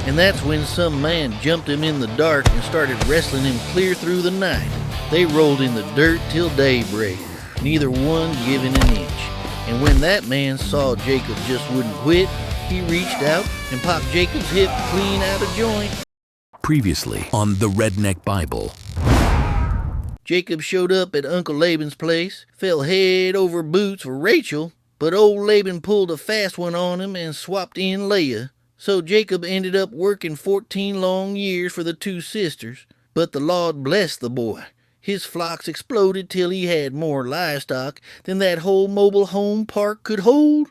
And that's when some man jumped him in the dark and started wrestling him clear through the night. They rolled in the dirt till daybreak, neither one giving an inch. And when that man saw Jacob just wouldn't quit, he reached out and popped Jacob's hip clean out of joint. Previously on the Redneck Bible. Jacob showed up at Uncle Laban's place, fell head over boots for Rachel, but old Laban pulled a fast one on him and swapped in Leah. So Jacob ended up working 14 long years for the two sisters. But the Lord blessed the boy. His flocks exploded till he had more livestock than that whole mobile home park could hold.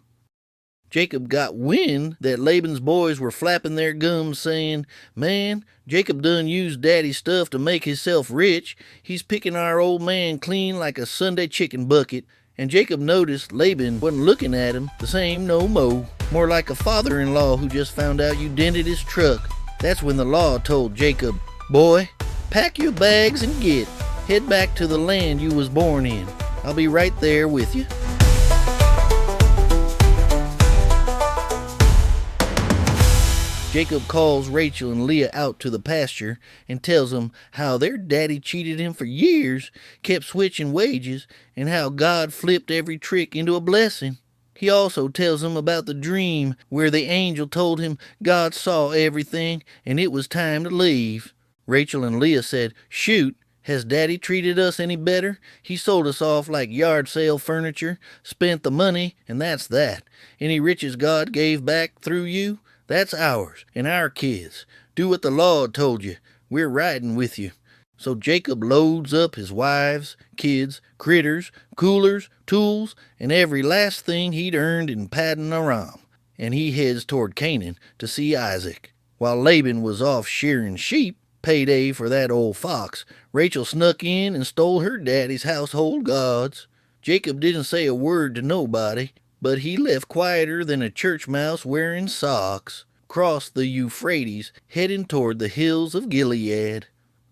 Jacob got wind that Laban's boys were flapping their gums saying, "Man, Jacob done used Daddy's stuff to make himself rich. He's picking our old man clean like a Sunday chicken bucket." And Jacob noticed Laban wasn't looking at him the same no mo, more like a father-in-law who just found out you dented his truck. That's when the law told Jacob, "Boy, pack your bags and head back to the land you was born in. I'll be right there with you." Jacob calls Rachel and Leah out to the pasture and tells them how their daddy cheated him for years, kept switching wages, and how God flipped every trick into a blessing. He also tells them about the dream where the angel told him God saw everything and it was time to leave. Rachel and Leah said, "Shoot, has Daddy treated us any better? He sold us off like yard sale furniture, spent the money, and that's that. Any riches God gave back through you? That's ours and our kids. Do what the Lord told you. We're riding with you." So Jacob loads up his wives, kids, critters, coolers, tools, and every last thing he'd earned in Paddan Aram, and he heads toward Canaan to see Isaac. While Laban was off shearing sheep, payday for that old fox, Rachel snuck in and stole her daddy's household gods. Jacob didn't say a word to nobody, but he left quieter than a church mouse wearing socks, crossed the Euphrates, heading toward the hills of Gilead.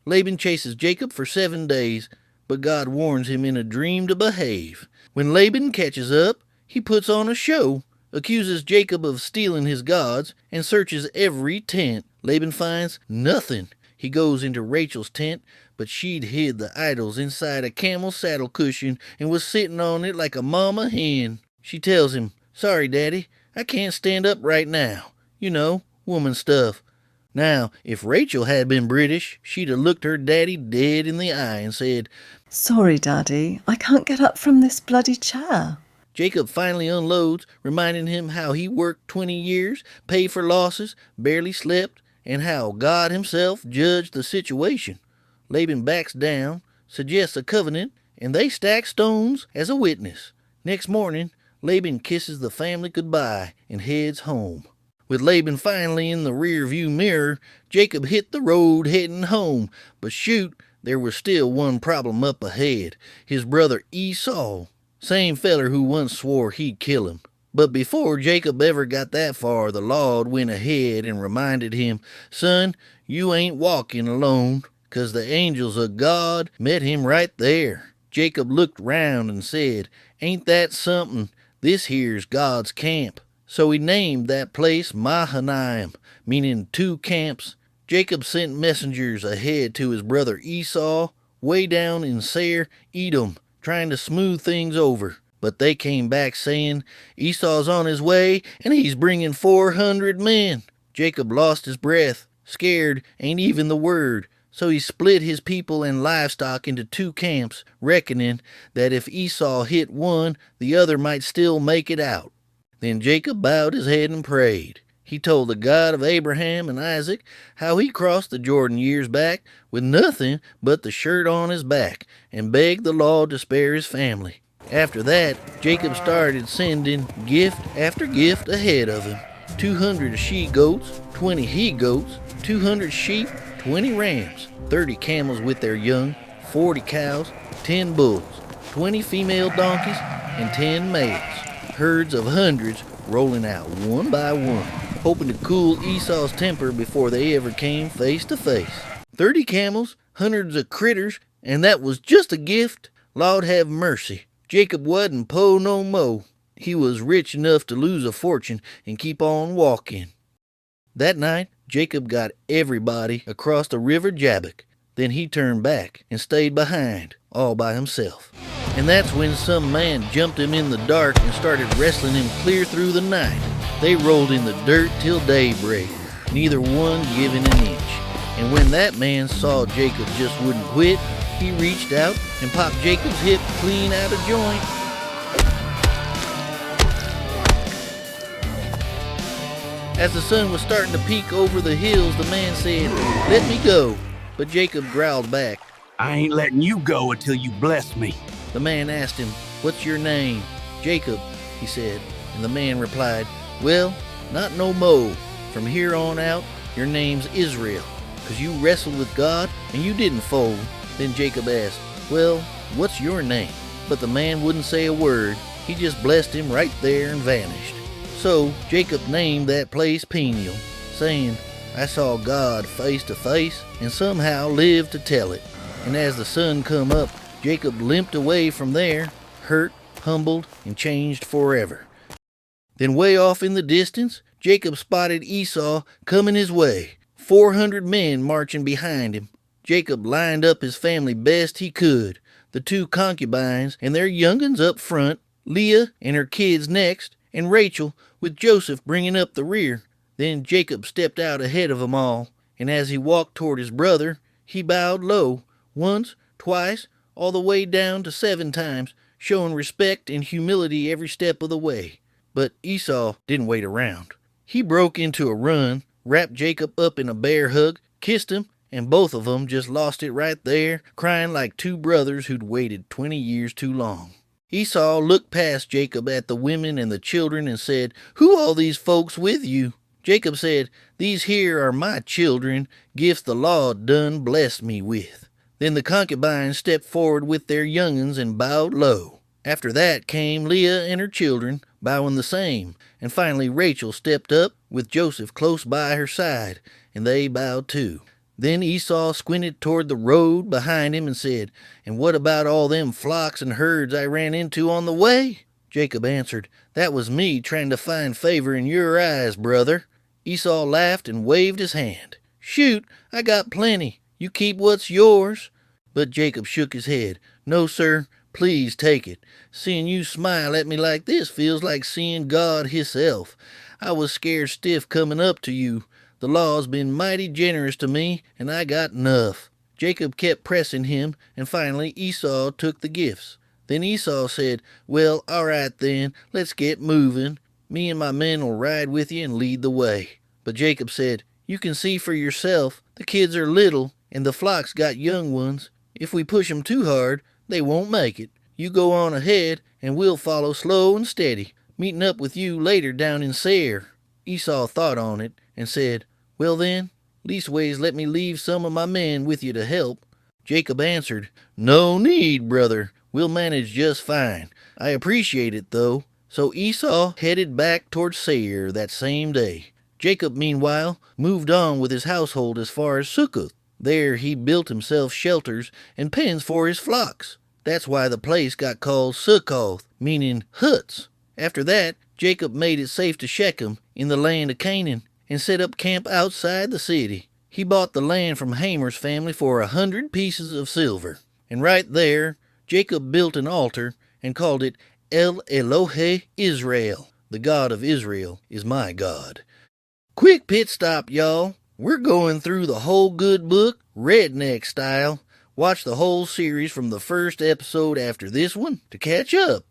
Laban chases Jacob for 7 days, but God warns him in a dream to behave. When Laban catches up, he puts on a show, accuses Jacob of stealing his gods, and searches every tent. Laban finds nothing. He goes into Rachel's tent, but she'd hid the idols inside a camel saddle cushion and was sitting on it like a mama hen. She tells him, "Sorry, Daddy, I can't stand up right now. You know, woman stuff." Now, if Rachel had been British, she'd have looked her daddy dead in the eye and said, "Sorry, Daddy, I can't get up from this bloody chair." Jacob finally unloads, reminding him how he worked 20 years, paid for losses, barely slept, and how God himself judged the situation. Laban backs down, suggests a covenant, and they stack stones as a witness. Next morning, Laban kisses the family goodbye and heads home. With Laban finally in the rear-view mirror, Jacob hit the road heading home. But shoot, there was still one problem up ahead. His brother Esau, same feller who once swore he'd kill him. But before Jacob ever got that far, the Lord went ahead and reminded him, "Son, you ain't walking alone, 'cause the angels of God met him right there." Jacob looked round and said, "Ain't that something? This here's God's camp." So he named that place Mahanaim, meaning 2 camps. Jacob sent messengers ahead to his brother Esau, way down in Seir, Edom, trying to smooth things over. But they came back saying, "Esau's on his way, and he's bringing 400 men. Jacob lost his breath. Scared ain't even the word. So he split his people and livestock into 2 camps, reckoning that if Esau hit one, the other might still make it out. Then Jacob bowed his head and prayed. He told the God of Abraham and Isaac how he crossed the Jordan years back with nothing but the shirt on his back, and begged the Lord to spare his family. After that, Jacob started sending gift after gift ahead of him. 200 she-goats, 20 he-goats, 200 sheep, 20 rams, 30 camels with their young, 40 cows, 10 bulls, 20 female donkeys, and 10 males. Herds of hundreds rolling out one by one, hoping to cool Esau's temper before they ever came face to face. 30 camels, hundreds of critters, and that was just a gift. Lord have mercy. Jacob wasn't po no mo. He was rich enough to lose a fortune and keep on walking. That night, Jacob got everybody across the river Jabbok. Then he turned back and stayed behind, all by himself. And that's when some man jumped him in the dark and started wrestling him clear through the night. They rolled in the dirt till daybreak, neither one giving an inch. And when that man saw Jacob just wouldn't quit, he reached out and popped Jacob's hip clean out of joint. As the sun was starting to peek over the hills, the man said, "Let me go." But Jacob growled back. I ain't letting you go until you bless me. The man asked him, "What's your name?" "Jacob," he said. And the man replied, "Well, not no mo. From here on out, your name's Israel, 'cause you wrestled with God and you didn't fold." Then Jacob asked, "Well, what's your name?" But the man wouldn't say a word. He just blessed him right there and vanished. So Jacob named that place Peniel, saying, "I saw God face to face and somehow lived to tell it." And as the sun come up, Jacob limped away from there, hurt, humbled, and changed forever. Then way off in the distance, Jacob spotted Esau coming his way, 400 men marching behind him. Jacob lined up his family best he could, the 2 concubines and their young'uns up front, Leah and her kids next, and Rachel with Joseph bringing up the rear. Then Jacob stepped out ahead of them all, and as he walked toward his brother, he bowed low, once, twice, all the way down to 7 times, showing respect and humility every step of the way. But Esau didn't wait around. He broke into a run, wrapped Jacob up in a bear hug, kissed him, and both of them just lost it right there, crying like 2 brothers who'd waited 20 years too long. Esau looked past Jacob at the women and the children and said, "Who all these folks with you?" Jacob said, "These here are my children, gifts the law done blessed me with." Then the concubines stepped forward with their young'uns and bowed low. After that came Leah and her children, bowing the same, and finally Rachel stepped up with Joseph close by her side, and they bowed too. Then Esau squinted toward the road behind him and said, "And what about all them flocks and herds I ran into on the way?" Jacob answered, "That was me trying to find favor in your eyes, brother." Esau laughed and waved his hand. "Shoot, I got plenty. You keep what's yours." But Jacob shook his head. "No, sir, please take it. Seeing you smile at me like this feels like seeing God hisself. I was scared stiff coming up to you. The law's been mighty generous to me, and I got enough." Jacob kept pressing him, and finally Esau took the gifts. Then Esau said, "Well, all right then, let's get moving. Me and my men will ride with you and lead the way." But Jacob said, "You can see for yourself. The kids are little, and the flock's got young ones. If we push 'em too hard, they won't make it. You go on ahead, and we'll follow slow and steady, meeting up with you later down in Seir." Esau thought on it and said, "Well then, leastways let me leave some of my men with you to help." Jacob answered, "No need, brother. We'll manage just fine. I appreciate it, though." So Esau headed back toward Seir that same day. Jacob, meanwhile, moved on with his household as far as Succoth. There he built himself shelters and pens for his flocks. That's why the place got called Succoth, meaning huts. After that, Jacob made it safe to Shechem in the land of Canaan and set up camp outside the city. He bought the land from Hamer's family for 100 pieces of silver. And right there, Jacob built an altar and called it El Elohe Israel. The God of Israel is my God. Quick pit stop, y'all. We're going through the whole good book, Redneck-style. Watch the whole series from the first episode after this one to catch up.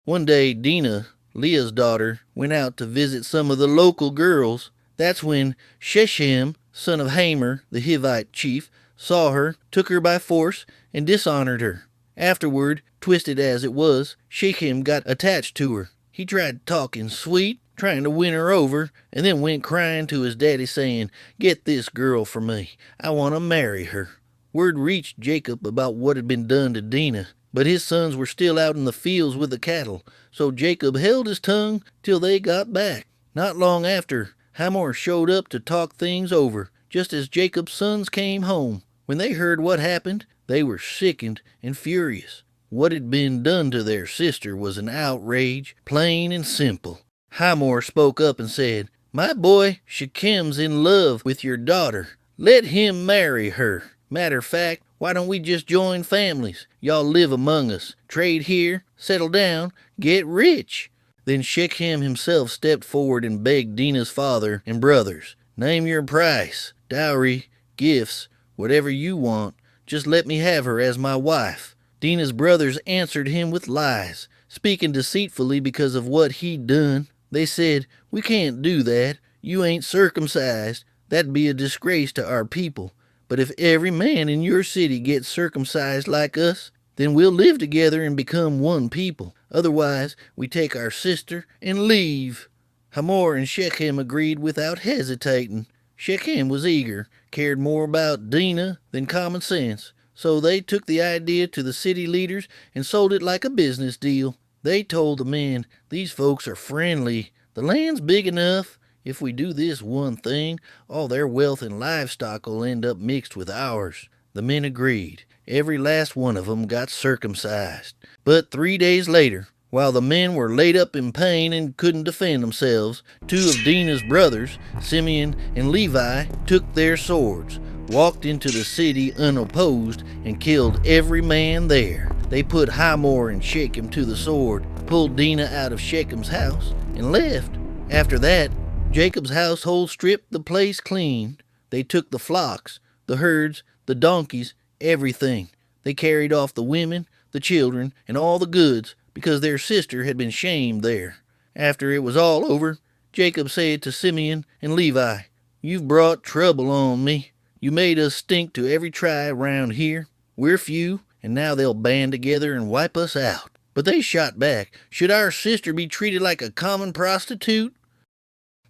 One day, Dinah, Leah's daughter, went out to visit some of the local girls. That's when Shechem, son of Hamer, the Hivite chief, saw her, took her by force, and dishonored her. Afterward, twisted as it was, Shechem got attached to her. He tried talking sweet, trying to win her over, and then went crying to his daddy saying, "Get this girl for me. I want to marry her." Word reached Jacob about what had been done to Dinah, but his sons were still out in the fields with the cattle, so Jacob held his tongue till they got back. Not long after, Hamor showed up to talk things over, just as Jacob's sons came home. When they heard what happened, they were sickened and furious. What had been done to their sister was an outrage, plain and simple. Hamor spoke up and said, My boy Shechem's in love with your daughter. Let him marry her. Matter of fact, why don't we just join families? Y'all live among us, trade here, settle down, get rich." Then Shechem himself stepped forward and begged Dinah's father and brothers, "Name your price, dowry, gifts, whatever you want. Just let me have her as my wife." Dinah's brothers answered him with lies, speaking deceitfully because of what he'd done. They said, "We can't do that. You ain't circumcised. That'd be a disgrace to our people. But if every man in your city gets circumcised like us, then we'll live together and become one people. Otherwise, we take our sister and leave." Hamor and Shechem agreed without hesitating. Shechem was eager, cared more about Dinah than common sense, so they took the idea to the city leaders and sold it like a business deal. They told the men, "These folks are friendly. The land's big enough. If we do this one thing, all their wealth and livestock will end up mixed with ours." The men agreed. Every last one of them got circumcised. But 3 days later, while the men were laid up in pain and couldn't defend themselves, two of Dinah's brothers, Simeon and Levi, took their swords, walked into the city unopposed, and killed every man there. They put Hamor and Shechem to the sword, pulled Dinah out of Shechem's house, and left. After that, Jacob's household stripped the place clean. They took the flocks, the herds, the donkeys, everything. They carried off the women, the children, and all the goods, because their sister had been shamed there. After it was all over, Jacob said to Simeon and Levi, "You've brought trouble on me. You made us stink to every tribe round here. We're few, and now they'll band together and wipe us out." But they shot back, "Should our sister be treated like a common prostitute?"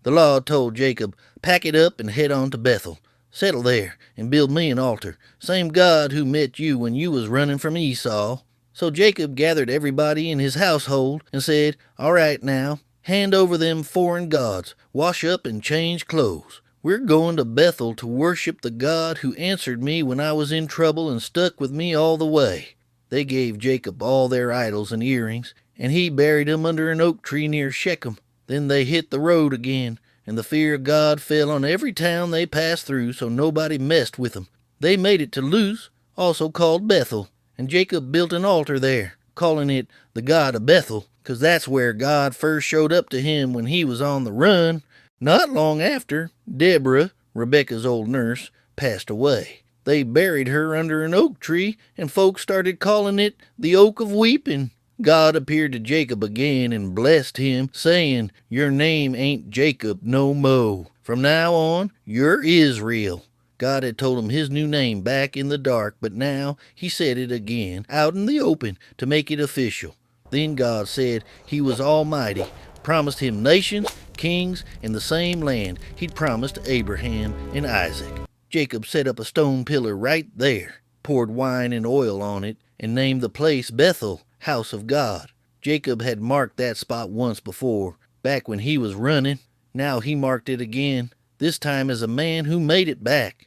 The law told Jacob, "Pack it up and head on to Bethel. Settle there and build me an altar. Same God who met you when you was running from Esau." So Jacob gathered everybody in his household and said, "All right now, hand over them foreign gods, wash up and change clothes. We're going to Bethel to worship the God who answered me when I was in trouble and stuck with me all the way." They gave Jacob all their idols and earrings, and he buried them under an oak tree near Shechem. Then they hit the road again, and the fear of God fell on every town they passed through, so nobody messed with them. They made it to Luz, also called Bethel, and Jacob built an altar there, calling it the God of Bethel, because that's where God first showed up to him when he was on the run. Not long after, Deborah, Rebekah's old nurse, passed away. They buried her under an oak tree, and folks started calling it the Oak of Weeping. God appeared to Jacob again and blessed him, saying, "Your name ain't Jacob no mo. From now on, you're Israel." God had told him his new name back in the dark, but now he said it again, out in the open, to make it official. Then God said he was almighty, promised him nations, kings, and the same land he'd promised to Abraham and Isaac. Jacob set up a stone pillar right there, poured wine and oil on it, and named the place Bethel, House of God. Jacob had marked that spot once before, back when he was running. Now he marked it again, this time as a man who made it back.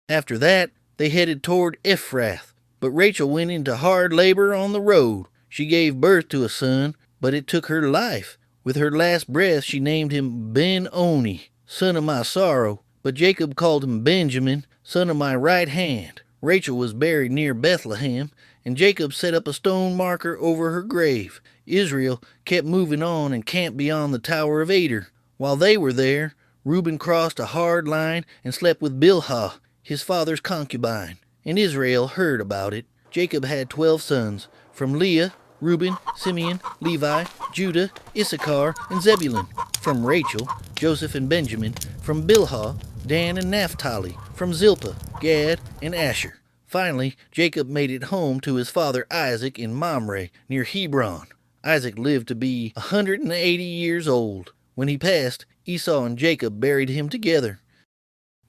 After that, they headed toward Ephrath, but Rachel went into hard labor on the road. She gave birth to a son, but it took her life. With her last breath, she named him Ben-Oni, son of my sorrow, but Jacob called him Benjamin, son of my right hand. Rachel was buried near Bethlehem, and Jacob set up a stone marker over her grave. Israel kept moving on and camped beyond the Tower of Ader. While they were there, Reuben crossed a hard line and slept with Bilhah, his father's concubine, and Israel heard about it. Jacob had 12 sons, from Leah, Reuben, Simeon, Levi, Judah, Issachar, and Zebulun. From Rachel, Joseph and Benjamin. From Bilhah, Dan and Naphtali. From Zilpah, Gad, and Asher. Finally, Jacob made it home to his father Isaac in Mamre, near Hebron. Isaac lived to be 180 years old. When he passed, Esau and Jacob buried him together.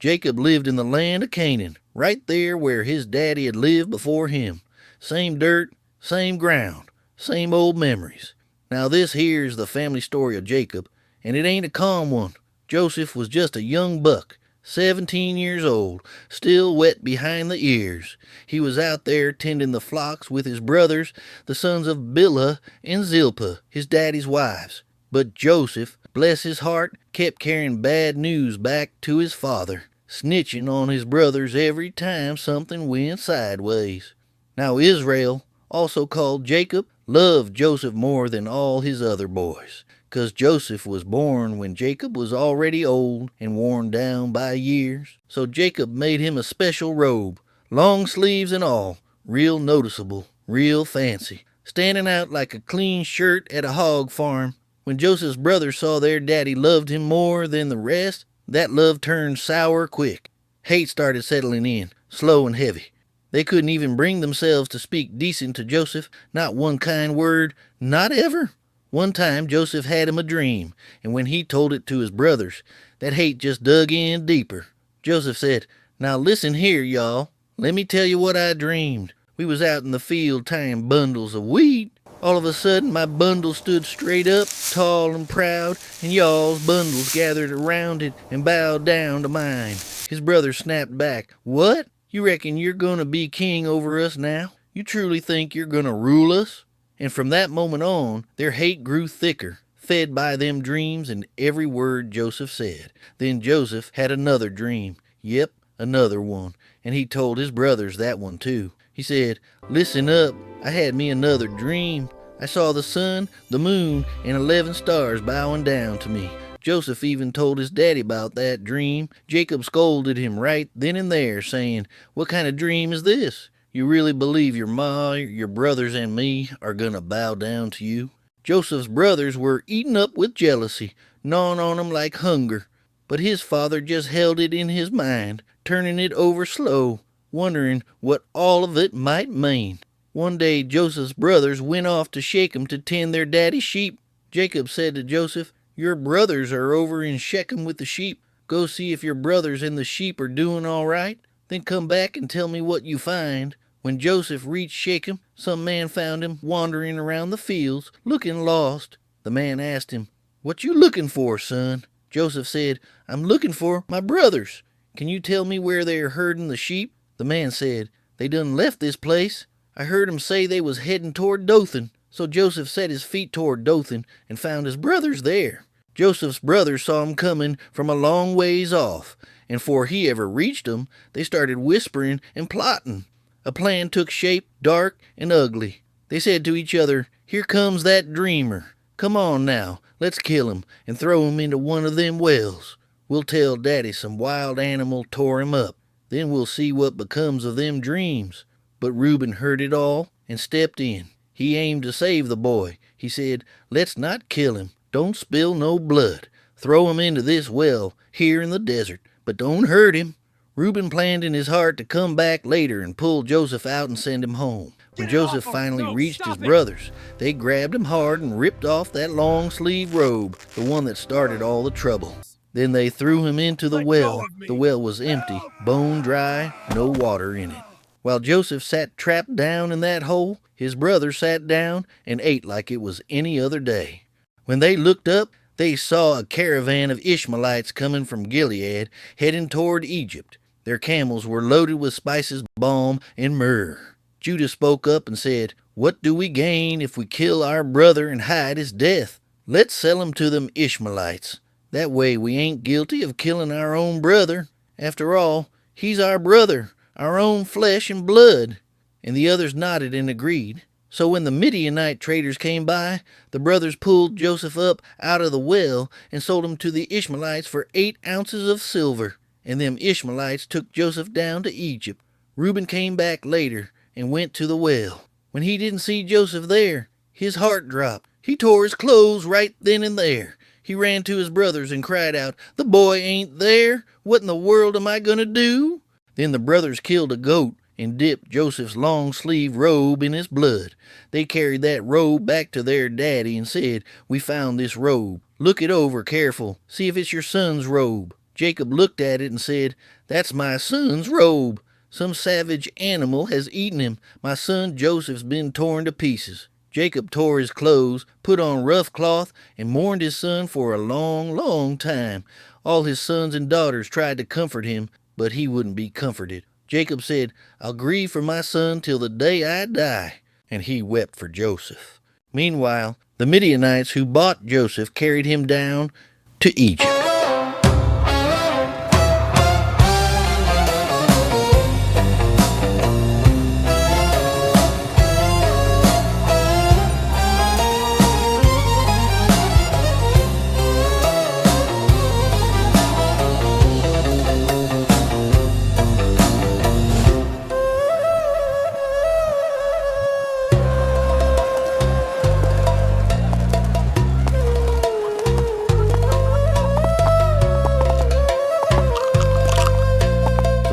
Jacob lived in the land of Canaan, right there where his daddy had lived before him. Same dirt, same ground, same old memories. Now this here's the family story of Jacob, and it ain't a calm one. Joseph was just a young buck, 17 years old, still wet behind the ears. He was out there tending the flocks with his brothers, the sons of Bilhah and Zilpah, his daddy's wives. But Joseph, bless his heart, kept carrying bad news back to his father, snitching on his brothers every time something went sideways. Now Israel, also called Jacob, loved Joseph more than all his other boys, 'cause Joseph was born when Jacob was already old and worn down by years. So Jacob made him a special robe, long sleeves and all, real noticeable, real fancy, standing out like a clean shirt at a hog farm. When Joseph's brothers saw their daddy loved him more than the rest, that love turned sour quick. Hate started settling in, slow and heavy. They couldn't even bring themselves to speak decent to Joseph, not one kind word, not ever. One time Joseph had him a dream, and when he told it to his brothers, that hate just dug in deeper. Joseph said, "Now listen here, y'all. Let me tell you what I dreamed. We was out in the field tying bundles of wheat. All of a sudden my bundle stood straight up, tall and proud, and y'all's bundles gathered around it and bowed down to mine." His brothers snapped back, "What? You reckon you're going to be king over us now? You truly think you're going to rule us?" And from that moment on, their hate grew thicker, fed by them dreams and every word Joseph said. Then Joseph had another dream. Yep, another one. And he told his brothers that one too. He said, "Listen up, I had me another dream. I saw the sun, the moon, and 11 stars bowing down to me." Joseph even told his daddy about that dream. Jacob scolded him right then and there, saying, "What kind of dream is this? You really believe your ma, your brothers, and me are gonna bow down to you?" Joseph's brothers were eaten up with jealousy, gnawing on him like hunger. But his father just held it in his mind, turning it over slow, wondering what all of it might mean. One day Joseph's brothers went off to Shechem to tend their daddy's sheep. Jacob said to Joseph, "Your brothers are over in Shechem with the sheep. Go see if your brothers and the sheep are doing all right. Then come back and tell me what you find." When Joseph reached Shechem, some man found him wandering around the fields, looking lost. The man asked him, "What you looking for, son?" Joseph said, "I'm looking for my brothers. Can you tell me where they are herding the sheep?" The man said, "They done left this place. I heard 'em say they was heading toward Dothan." So Joseph set his feet toward Dothan and found his brothers there. Joseph's brothers saw him coming from a long ways off, and before he ever reached them, they started whispering and plotting. A plan took shape, dark and ugly. They said to each other, "Here comes that dreamer. Come on now, let's kill him and throw him into one of them wells. We'll tell Daddy some wild animal tore him up. Then we'll see what becomes of them dreams." But Reuben heard it all and stepped in. He aimed to save the boy. He said, "Let's not kill him. Don't spill no blood. Throw him into this well here in the desert, but don't hurt him." Reuben planned in his heart to come back later and pull Joseph out and send him home. When Joseph finally reached his brothers, they grabbed him hard and ripped off that long-sleeved robe, the one that started all the trouble. Then they threw him into the well. The well was empty, bone dry, no water in it. While Joseph sat trapped down in that hole, his brothers sat down and ate like it was any other day. When they looked up, they saw a caravan of Ishmaelites coming from Gilead, heading toward Egypt. Their camels were loaded with spices, balm, and myrrh. Judah spoke up and said, "What do we gain if we kill our brother and hide his death? Let's sell him to them Ishmaelites. That way we ain't guilty of killing our own brother. After all, he's our brother, our own flesh and blood." And the others nodded and agreed. So when the Midianite traders came by, the brothers pulled Joseph up out of the well and sold him to the Ishmaelites for 8 ounces of silver. And them Ishmaelites took Joseph down to Egypt. Reuben came back later and went to the well. When he didn't see Joseph there, his heart dropped. He tore his clothes right then and there. He ran to his brothers and cried out, "The boy ain't there. What in the world am I going to do?" Then the brothers killed a goat and dipped Joseph's long-sleeved robe in his blood. They carried that robe back to their daddy and said, "We found this robe. Look it over careful. See if it's your son's robe." Jacob looked at it and said, "That's my son's robe. Some savage animal has eaten him. My son Joseph's been torn to pieces." Jacob tore his clothes, put on rough cloth, and mourned his son for a long, long time. All his sons and daughters tried to comfort him, but he wouldn't be comforted. Jacob said, "I'll grieve for my son till the day I die." And he wept for Joseph. Meanwhile, the Midianites who bought Joseph carried him down to Egypt.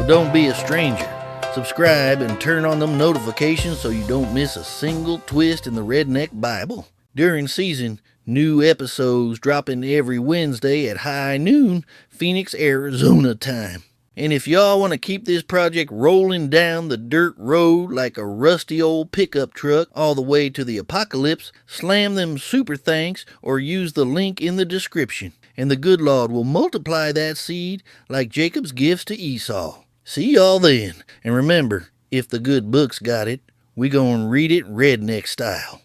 Don't be a stranger. Subscribe and turn on them notifications so you don't miss a single twist in the Redneck Bible. During season, new episodes dropping every Wednesday at high noon, Phoenix, Arizona time. And if y'all want to keep this project rolling down the dirt road like a rusty old pickup truck all the way to the apocalypse, slam them super thanks or use the link in the description. And the good Lord will multiply that seed like Jacob's gifts to Esau. See y'all then, and remember, if the good book's got it, we gonna read it redneck style.